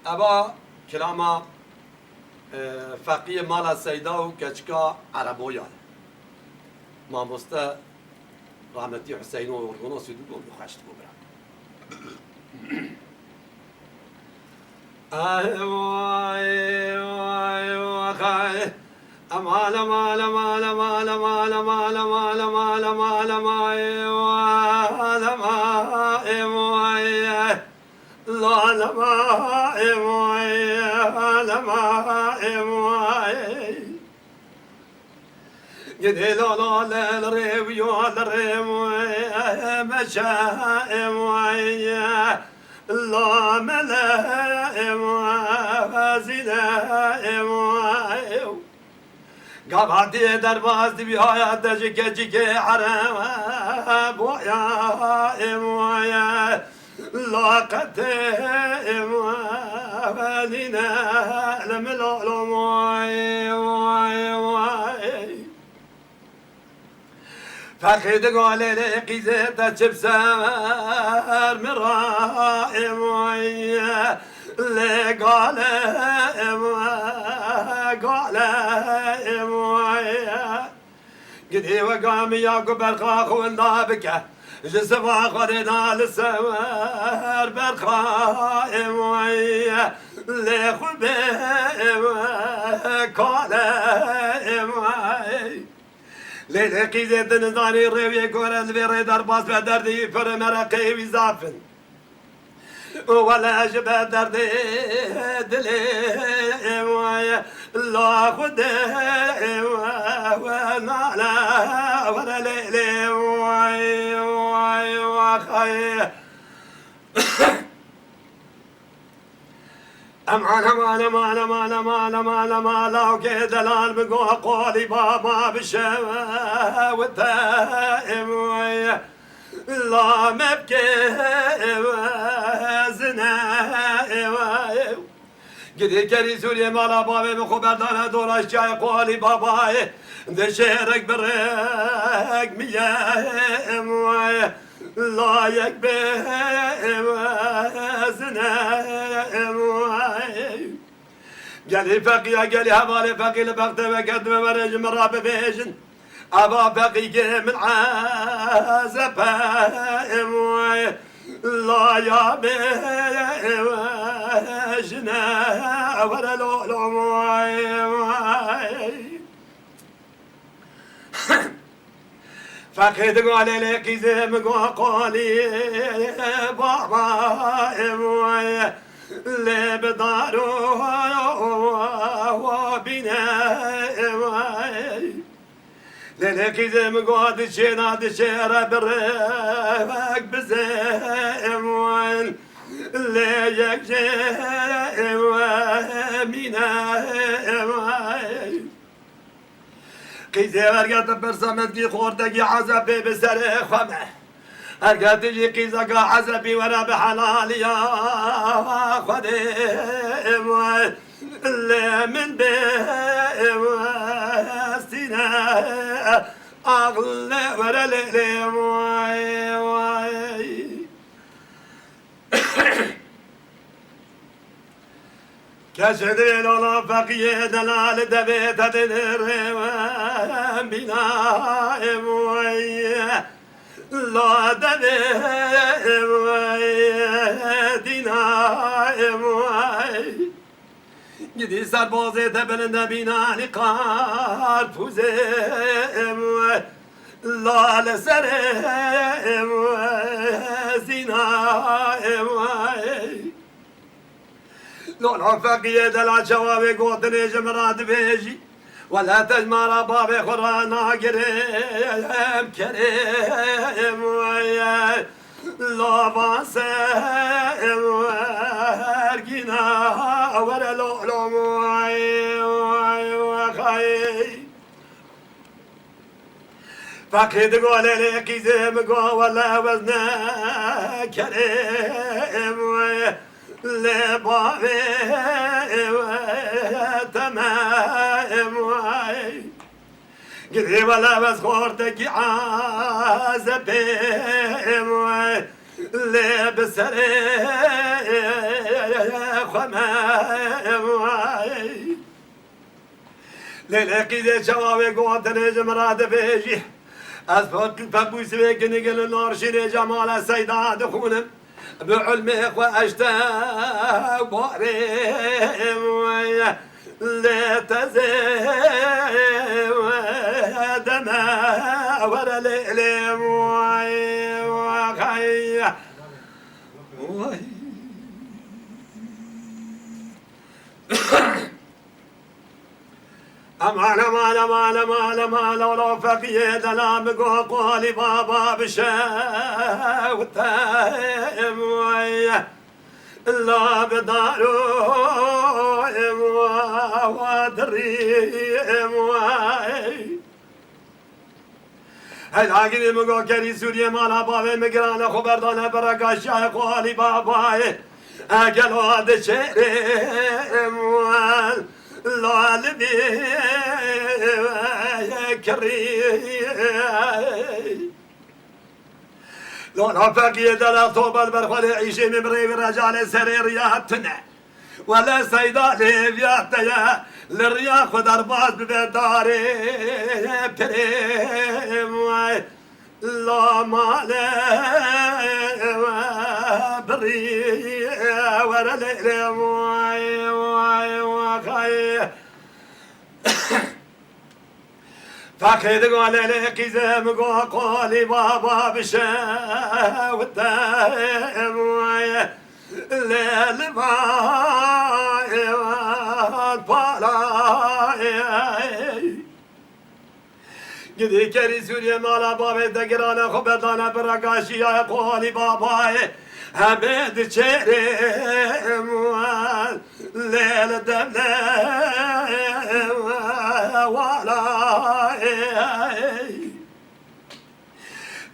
ابا کلاما فقیه مالا سیدا و کچکا عربویا ماموسته رحمتی حسین و ارگونو سیدو دو خشت بو برم امال مال مال مال مال مال مال مال مال قدي لا لا لا الريو الريو مشاء ويا لا ملا وزنا قبعدي درباز دي هاي دجك جك حرام بويا ويا لا قدم ولنا لملا وي فخد قال لي قيزة تشبسر مرائم ويا لي قال ويا قدي وقام ياقوب الخاخ والنابكه جسم آخرنا للسوار برخائم ويا لخبئم كالئم للقي زيت نظاني روي كورن في درباس بدردي فر مرقي وزافن ولا جبه دردي دلي ويا لا خدي ونالا ولا ليلي وخي أمعنا مالا مالا مالا مالا مالا مالا وكدلال بقوه قولي بابا بشوا والتائم ويا لا مبكي وزنا قدي كري سوريا مالا بابي من خبردان دور الشاي قولي باباي دشيرك بريك ميام ويا لا يكبر وزنا قالي فقيه قالي هبالي فقيه لبغت وقدم مرج مراب بيجن أبا فقيه من عازبه لا يا بيجنا ولا لولو فقيه تقول لك زي قولي بابا اللي بدارو وبناء لك زي ما قعد شينا دشيرة بريك بزيم وين اللي يكجي ومناء قيزي ورقات برسامت قي خورتقي عزبي بسر خمه ارقى تجي قيزك عزبي ورا بحلالي يا خديم اللي من بيم سينا اغلى ورا ليلي كشدي لولا فقيه دلال دبيت دنر بنا مويه لا دبيم دينا مويه جدي سربازي تبلند بنا لقار فوزيم لا لسرم زينايم لولا فقيه دلال شوابي قوتني جمرات بيجي ولا تجمع بابي خرانا قريم كريم ويا لا باسم ورقنا ولا لولم وخي فقيد قول لك زم قول ولا وزنا كريم ويا لبابي تمام قدي ولا بس خورتك عازبي لي بسري خماي ليلة قيدة شواوي قواتنا جمرات بيجي از فقوي سبيك نقل النار شيني جمال سيدات خونم بعلمك واشتا باري لا تزيد ما ورا ليلي وخي أمان أمان أمان أمان أمان لو فقيه لنا مقو قولي بابا بشاوتهم لا بدارو ودريم هلاقي مقو كري سوريا مالا بابي مقرانا خبردانا برقا شاي قولي بابا أقلوا دشيرم لا لبي كري لو نفقي دلا طوب البرخل عيشي ممري برجال سريرياتنا ولا سيدا ليبياتيا للرياح ودرباز ببداري بريم لا مالي بري ولا ليلم وخي فاكيد قال لي كيزم قولي بابا بشاوتهم الليل ما بالاي قدي كري سوريا مالا بابي دقرانا خبردانا برقاشي يا قولي بابا حمد شريم ليل دمنا ولاي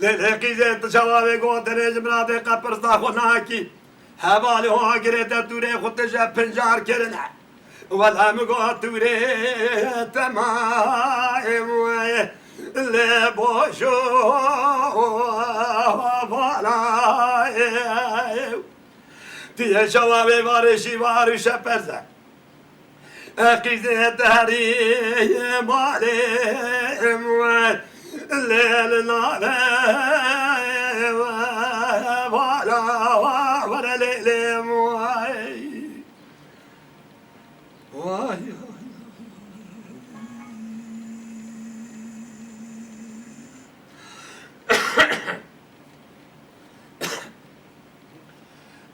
للحقي زيت شوابي قوتني جمراتي قبرستا خناكي حبالي هو قريت الدوري خطشا بنجار كرنا ولا مقوت دوري تمايم لبوشو ولاي تيه شوابي بارشي بارشا برزا قيزة داري مالي الليل نالي ولا ليلي واي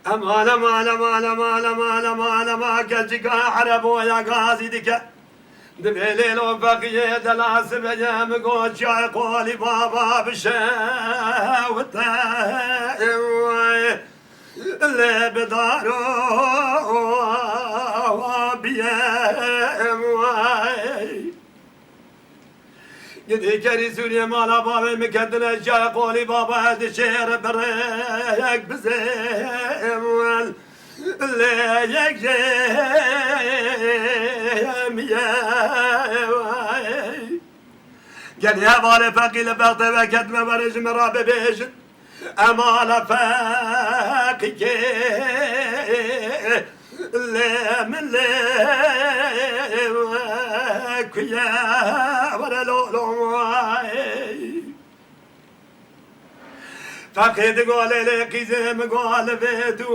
أمان أمان أمان أمان أمان أمان أمان كالجيكا عربو يا غازي ديكا دبيليل وبقية دلاسب يا مقود شاي قولي بابا بشاوتهم اللي بدارو بيهم قدي كري سوريا مالا بابي مكدنا شاي قولي بابا هدي شير بريك بزيم اللي يكجيم قال يا بالي فقي لبغتي وكد ما برج مرابي بيجن أمال فاقي اللي من لي كيا ولا لولو فقيد قول لي قزم قول بيتو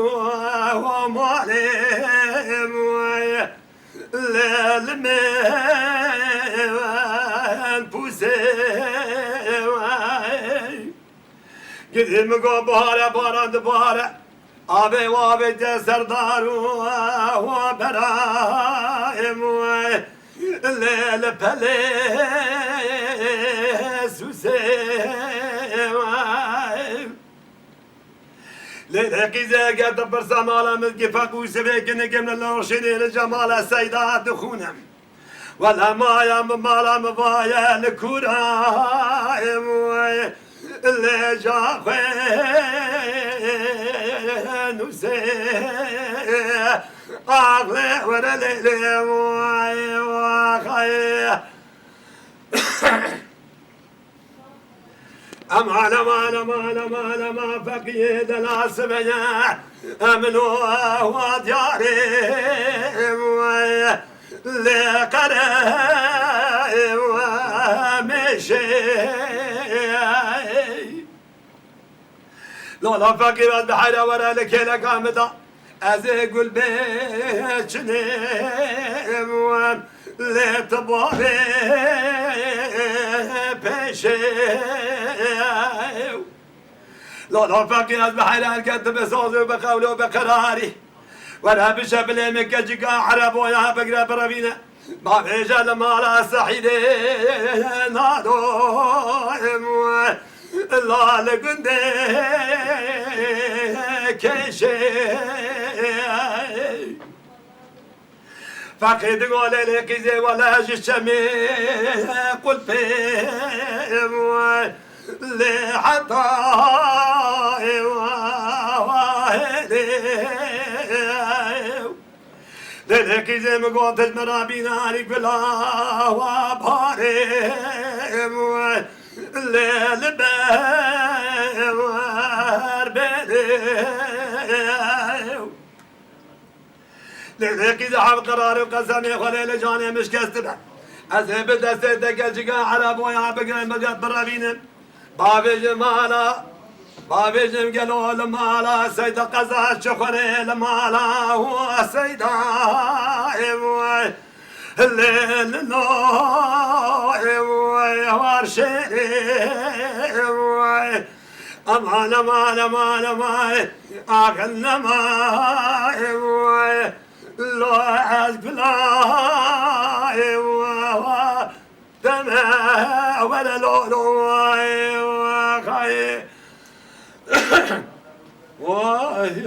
ومالهم للمال بوسي قدم قول بهارة بارد بهارة آبي وابي سردار وبراهم الليل بليس وسيم للحقي زي قد برسام على ملقي فقو سبيك نقم للورشيني لجمال السيدات خونم ولا مايا مالا مبايا لكورايم اللي جاخين وسيم أغلي ولا ليلي وخي أمان أمان أمان أمان أمان فقيد العصبية أمنوا ودياري لقرأي ومشي لولا فقير بحيرة ورا لك لقامدا أزيقل بيتشني لتباري بيشي لولا فقير بحيرة الكتب صوتي بقولي وبقراري ولا بشبل مكجيكا عرب ويا بقرا بربينا ما بيجا لما لا سحيدي نادو الله لقندي كيشي فقيد قولي لك زي ولا جشمي قل فيهم لحتى لك زي ما قلت المرابين عليك بلا وبارم الليل بار بليو لك إذا حب قراري وقسمي خليل جاني مش كستبه أزهب دستك الجيقا على بويا بقرين بقات برابين بابي جمالا بابي جم قالوا لمالا سيدا قزا شخري لمالا هو سيدا الليل نوي وارشيري امان امان امان امان اغن امان لو ازبلاي دمع ولا لولو خاي واي